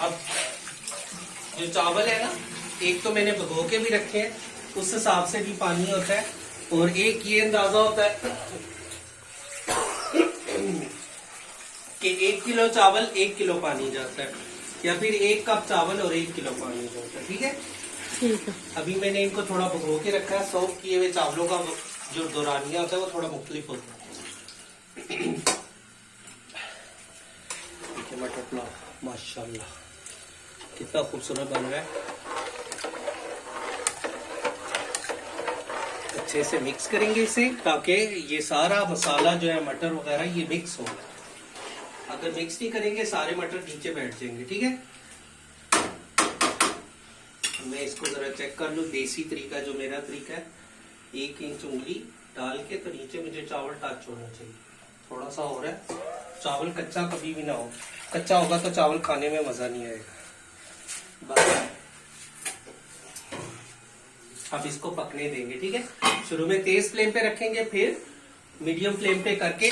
Speaker 1: अब जो चावल है ना, एक तो मैंने भिगो के भी रखे हैं, उस हिसाब से भी पानी होता है। और एक ये अंदाजा होता है कि 1 किलो चावल 1 किलो पानी जाता है, या फिर 1 कप चावल और 1 किलो पानी जाता है। ठीक है,
Speaker 2: ठीक है।
Speaker 1: अभी मैंने इनको थोड़ा भिगो के रखा है। सॉफ्ट किए हुए चावलों का जो दौरानिया होता है वो थोड़ा मुख्तलिफ होता है। मटर पुलाव माशाल्लाह कितना खूबसूरत बन रहा है। अच्छे से मिक्स करेंगे इसे ताकि ये सारा मसाला जो है मटर वगैरह ये मिक्स हो। अगर मिक्स नहीं करेंगे सारे मटर नीचे बैठ जाएंगे। ठीक है, मैं इसको जरा चेक कर लूं। देसी तरीका जो मेरा तरीका है, 1 इंच उंगली डाल के तो नीचे मुझे चावल टच होना चाहिए। थोड़ा सा हो रहा है। चावल कच्चा कभी भी ना हो, कच्चा होगा तो चावल खाने में मजा नहीं आएगा। बस अब इसको पकने देंगे। ठीक है, शुरू में तेज फ्लेम पे रखेंगे, फिर मीडियम फ्लेम पे करके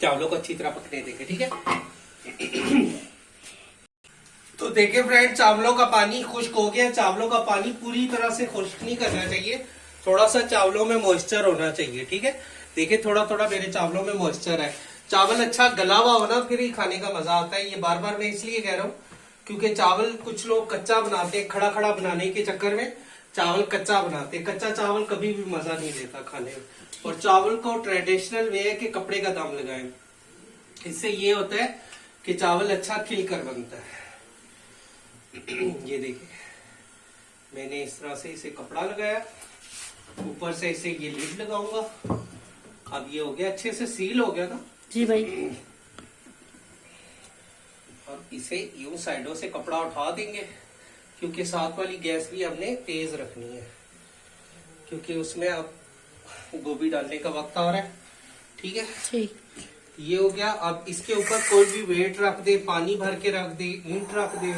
Speaker 1: चावलों को अच्छी तरह पकने देंगे। ठीक है, तो देखिए फ्रेंड, चावलों का पानी खुश्क हो गया। चावलों का पानी पूरी तरह से खुश्क नहीं करना चाहिए, थोड़ा सा चावलों में मॉइस्चर होना चाहिए। ठीक है, देखिए थोड़ा थोड़ा मेरे चावलों में मॉइस्चर है। चावल अच्छा गला हुआ होना फिर ही खाने का मजा आता है। ये बार बार मैं इसलिए कह रहा हूँ क्योंकि चावल कुछ लोग कच्चा बनाते हैं, खड़ा खड़ा बनाने के चक्कर में चावल कच्चा बनाते हैं। कच्चा चावल कभी भी मजा नहीं देता खाने में। और चावल को ट्रेडिशनल वे है कि कपड़े का दाम लगाएं। इससे ये होता है कि चावल अच्छा खिलकर बनता है। ये देखिए मैंने इस तरह से इसे कपड़ा लगाया, ऊपर से इसे ये लिड लगाऊंगा। अब ये हो गया, अच्छे से सील हो गया ना
Speaker 2: जी भाई।
Speaker 1: अब इसे यूं साइडों से कपड़ा उठा देंगे, क्योंकि साथ वाली गैस भी हमने तेज रखनी है, क्योंकि उसमें अब गोभी डालने का वक्त आ रहा है। ठीक है,
Speaker 2: ठीक,
Speaker 1: ये हो गया। अब इसके ऊपर कोई भी वेट रख दे, पानी भर के रख दे, ईंट रख दे,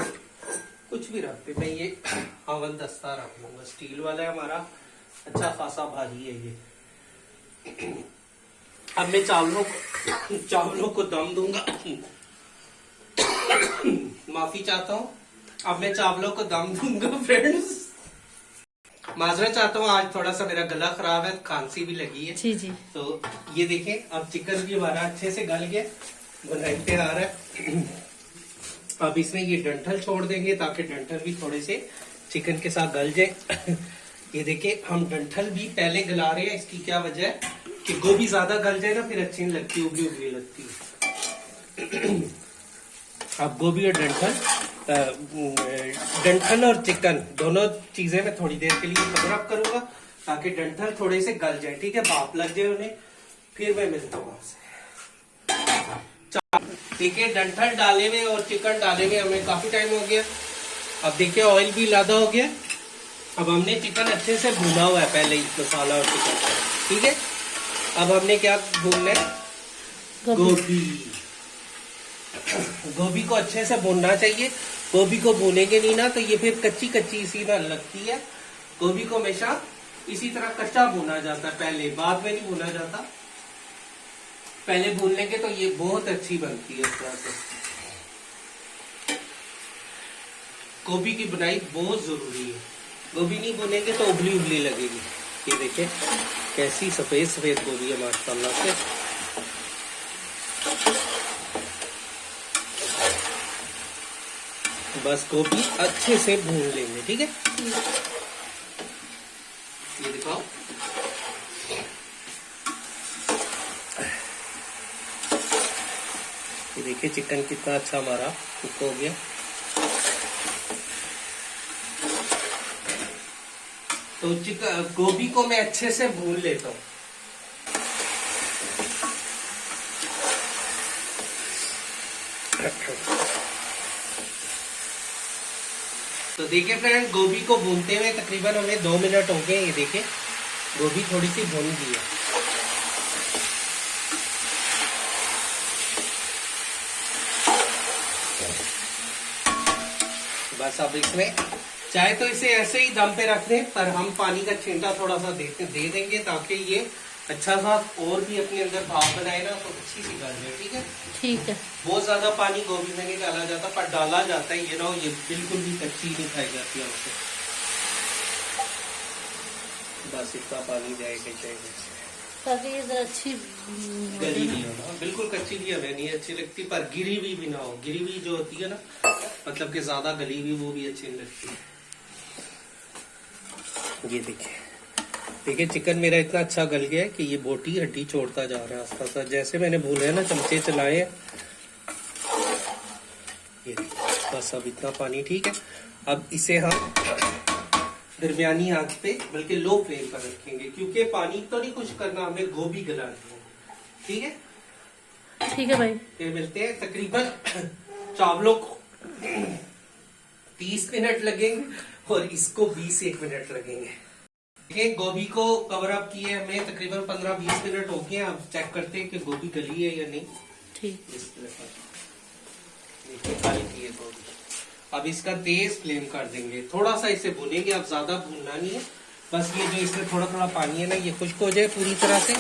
Speaker 1: कुछ भी रख दे। मैं ये हवन दस्ता रख लूंगा, स्टील वाला है हमारा, अच्छा खासा भारी है ये। अब मैं चावलों को दम दूंगा। माफी चाहता हूँ, अब मैं चावलों को दम दूंगा फ्रेंड्स। माजरा चाहता हूँ, आज थोड़ा सा मेरा गला खराब है, खांसी भी लगी है।
Speaker 2: जी जी।
Speaker 1: तो ये देखें, अब चिकन भी हमारा अच्छे से गल गया, बनाई तैयार है। अब इसमें ये डंठल छोड़ देंगे ताकि डंठल भी थोड़े से चिकन के साथ गल जाए। ये देखिए हम डंठल भी पहले गला रहे हैं। इसकी क्या वजह है कि गोभी ज्यादा गल जाए ना फिर अच्छी नहीं लगती, उबली उबली लगती है। अब गोभी और डंठल और चिकन दोनों चीजें मैं थोड़ी देर के लिए कवर अप करूंगा ताकि डंठल थोड़े से गल जाए, ठीक है, भाप लग जाए उन्हें, फिर मैं मिलता हूँ आपसे। देखिए डंठल डाले हुए और चिकन डाले हुए हमें काफी टाइम हो गया। अब देखिए ऑयल भी लादा हो गया। अब हमने चिकन अच्छे से भुना हुआ है पहले ही, मसाला और चिकन, ठीक है। अब हमने क्या भूनना है, गोभी। गोभी को अच्छे से भूनना चाहिए। गोभी को भूनेंगे नहीं ना तो ये फिर कच्ची कच्ची सी ना लगती है। गोभी को हमेशा इसी तरह कच्चा भुना जाता है, पहले, बाद में नहीं भुना जाता। पहले भून लेंगे तो ये बहुत अच्छी बनती है इस तरह से। गोभी की बुनाई बहुत जरूरी है। गोभी नहीं भुनेंगे तो उबली उबली लगेगी। ये देखिए कैसी सफेद सफेद गोभी है माशाल्लाह से। बस गोभी अच्छे से भून लेंगे, ठीक है। ये दिखाओ, ये देखिए चिकन कितना अच्छा हमारा कुक हो गया। तो चिकन गोभी को मैं अच्छे से भून लेता हूँ। तो देखिए फ्रेंड, गोभी को भूनते हुए तकरीबन हमें 2 मिनट हो गए। ये देखिए गोभी थोड़ी सी भून गई है। बस अब इसमें चाहे तो इसे ऐसे ही दम पे रख दें, पर हम पानी का छींटा थोड़ा सा दे देंगे ताकि ये अच्छा सा और भी अपने अंदर भाप बनाए ना तो अच्छी सी गल जाए, ठीक है।
Speaker 2: ठीक है।
Speaker 1: बहुत ज्यादा पानी गोभी में नहीं डाला जाता, पर डाला जाता है। ये ना ये बिल्कुल भी कच्ची नहीं खाई जाती है हमसे। बस इतना पानी जाएगा चाहिए
Speaker 2: ताकि ये जरा अच्छी
Speaker 1: गली नहीं हो। बिल्कुल कच्ची भी हमें नहीं अच्छी लगती, पर गिरी हुई भी ना हो। गिरी हुई जो होती है ना, मतलब कि ज्यादा गली हुई, वो भी अच्छी नहीं लगती। ये देखिए चिकन मेरा इतना अच्छा गल गया है कि ये बोटी हड्डी छोड़ता जा रहा है आस्ता आस्ता। जैसे मैंने भूना है ना, चमचे चलाए हैं। ये देखिए बस अब इतना पानी ठीक है। अब इसे हम दरमियानी आंच पे बल्कि लो फ्लेम पर रखेंगे, क्योंकि पानी तो नहीं कुछ करना, हमें गोभी गलानी है, ठीक है।
Speaker 2: ठीक है भाई।
Speaker 1: फिर मिलते हैं। तकरीबन चावलों को 30 मिनट लगेंगे और इसको 20-1 मिनट लगेंगे। देखिए गोभी को कवर अप किए हमें तकरीबन 15-20 मिनट हो गए। अब चेक करते हैं कि गोभी गली है या नहीं।
Speaker 2: ठीक।
Speaker 1: इस तरह देखिए काली की है गोभी। अब इसका तेज फ्लेम कर देंगे, थोड़ा सा इसे भूनेंगे। अब ज्यादा भूनना नहीं है, बस ये जो इसमें थोड़ा थोड़ा पानी है ना, ये खुश्क हो जाए पूरी तरह से। ये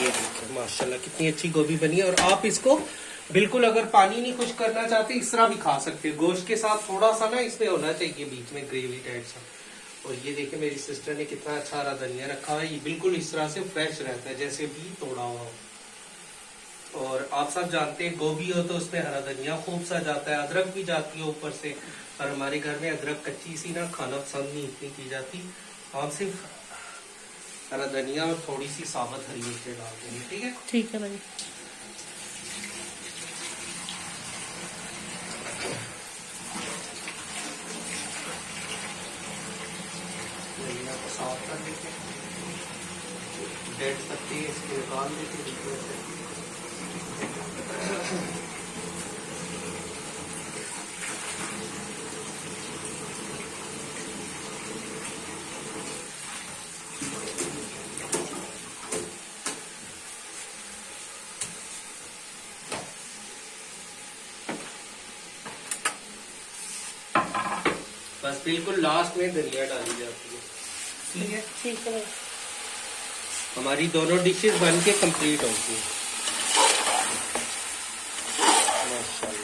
Speaker 1: देखिए माशाल्लाह कितनी अच्छी गोभी बनी है। और आप इसको बिल्कुल अगर पानी नहीं खुश्क करना चाहते, इस तरह भी खा सकते हो। गोश्त के साथ थोड़ा सा ना इसमें होना चाहिए बीच में ग्रेवी टाइप सा। और ये देखिए मेरी सिस्टर ने कितना अच्छा हरा धनिया रखा है। ये बिल्कुल इस तरह से फ्रेश रहता है, जैसे भी तोड़ा हुआ हो। और आप सब जानते हैं गोभी हो तो उसमें हरा धनिया खूब सा जाता है, अदरक भी जाती है ऊपर से। और हमारे घर में अदरक कच्ची सी ना खाना पसंद नहीं इतनी की जाती। हम सिर्फ हरा धनिया और थोड़ी सी साबुत हरी मिर्चें डालते हैं, ठीक है।
Speaker 2: ठीक है भाई।
Speaker 1: धनिया को साफ कर देते हैं, डेड पत्ती इसके निकाल देते हैं। बस बिल्कुल लास्ट में धनिया डाली जाती है, ठीक है।
Speaker 2: ठीक है भाई।
Speaker 1: हमारी दोनों डिशेस बन के कंप्लीट होगी माशाल्लाह।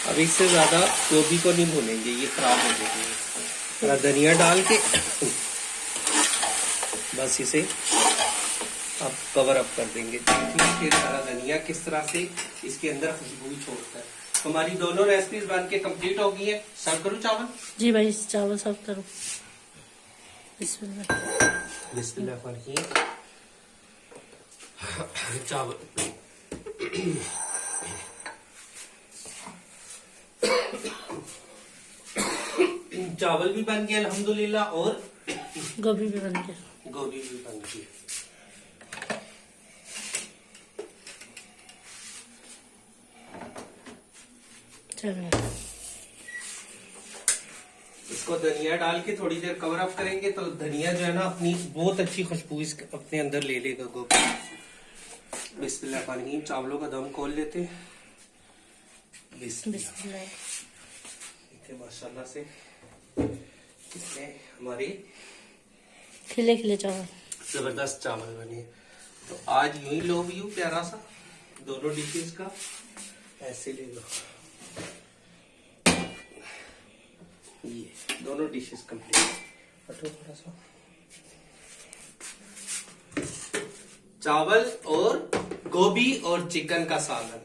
Speaker 1: अब इससे ज्यादा गोभी को नहीं भूनेंगे, ये खराब हो जाएगी। थोड़ा धनिया डाल के बस इसे अब कवर अप कर देंगे। देखिए सारा धनिया किस तरह से इसके अंदर खुशबू छोड़ता है। हमारी दोनों रेसिपीज बन के कंप्लीट हो गई है। सर्व करूँ चावल?
Speaker 2: जी भाई, चावल सर्व करो। बिस्मिल्लाह।
Speaker 1: चावल चावल भी बन गया अल्हम्दुलिल्लाह, और
Speaker 2: गोभी भी बन गया।
Speaker 1: गोभी भी बन गई।
Speaker 2: चलो
Speaker 1: इसको धनिया डाल के थोड़ी देर कवर अप करेंगे तो धनिया जो है ना अपनी बहुत अच्छी खुशबू अपने अंदर ले लेगा गोभी। बिस्मिल्लाह, चावलों का दम खोल लेते हैं।
Speaker 2: बिस्मिल्लाह।
Speaker 1: माशाल्लाह से इसमें हमारे
Speaker 2: खिले खिले चावल,
Speaker 1: जबरदस्त चावल बने। तो आज यूं ही लो व्यू प्यारा सा दोनों डिशेस का, ऐसे ले लो। ये दोनों डिशेस कंप्लीट। थोड़ा सा चावल और गोभी और चिकन का सालन।